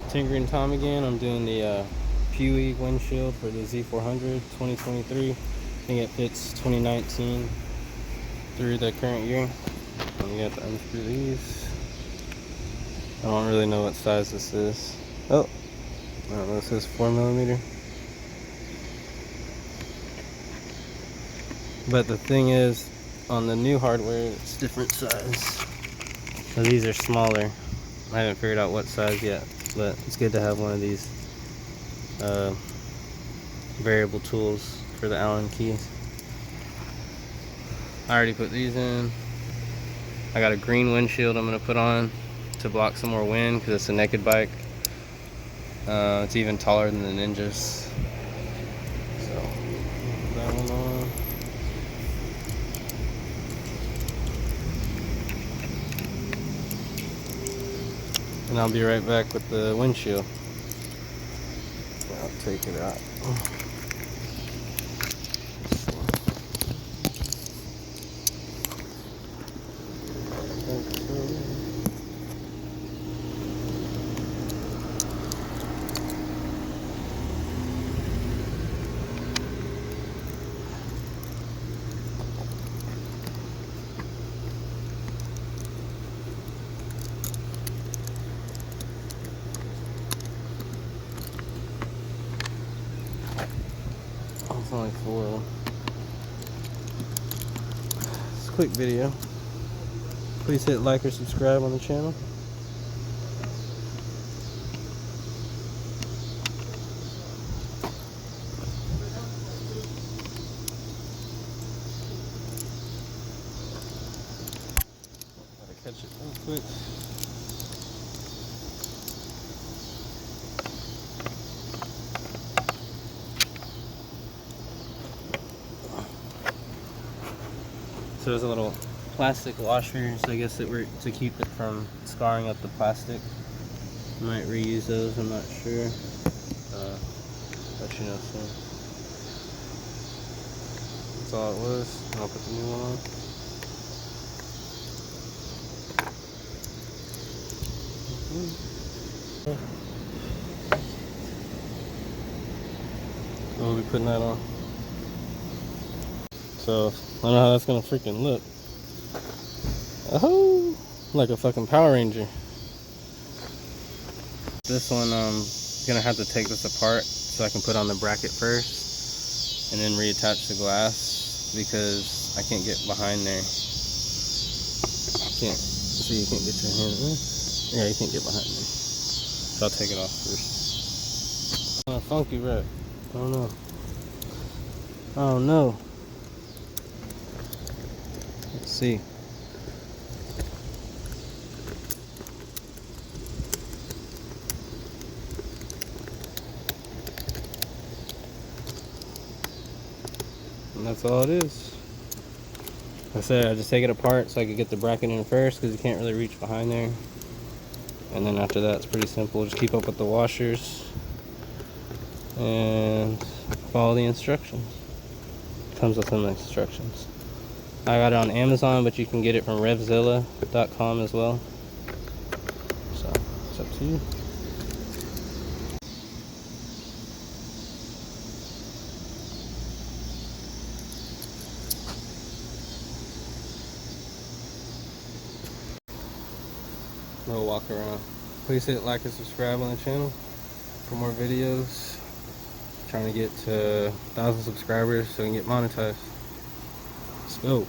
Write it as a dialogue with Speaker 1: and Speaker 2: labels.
Speaker 1: Tinkering Tom again. I'm doing the Puig windshield for the Z400 2023. I think it fits 2019 through the current year. I'm gonna have to unscrew these. I don't really know what size this is. Oh, I don't know, this is 4mm. But the thing is, on the new hardware, it's different size. So these are smaller. I haven't figured out what size yet, but it's good to have one of these variable tools for the Allen keys. I already put these in. I got a green windshield I'm going to put on to block some more wind because it's a naked bike. It's even taller than the Ninjas. So, put that one on. And I'll be right back with the windshield. I'll take it out. It's only foil. It's a quick video. Please hit like or subscribe on the channel. Gotta catch it real quick. So there's a little plastic washer, so I guess it were to keep it from scarring up the plastic. I might reuse those, I'm not sure. Let you know soon. That's all it was. I'll put the new one on. We'll be putting that on. So I don't know how that's gonna freaking look. Oh, like a fucking Power Ranger. This one, gonna have to take this apart so I can put on the bracket first and then reattach the glass because I can't get behind there. Can't, so you can't get your hand in. Yeah, you can't get behind there. So I'll take it off first. Kind of funky, right? I don't know. Oh no. Let's see. And that's all it is. Like I said, I just take it apart so I could get the bracket in first because you can't really reach behind there. And then after that, it's pretty simple. Just keep up with the washers and follow the instructions. Comes with some instructions. I got it on Amazon, but you can get it from revzilla.com as well. So it's up to you. Little walk around. Please hit like and subscribe on the channel for more videos. Trying to get to 1,000 subscribers so we can get monetized. Let's go.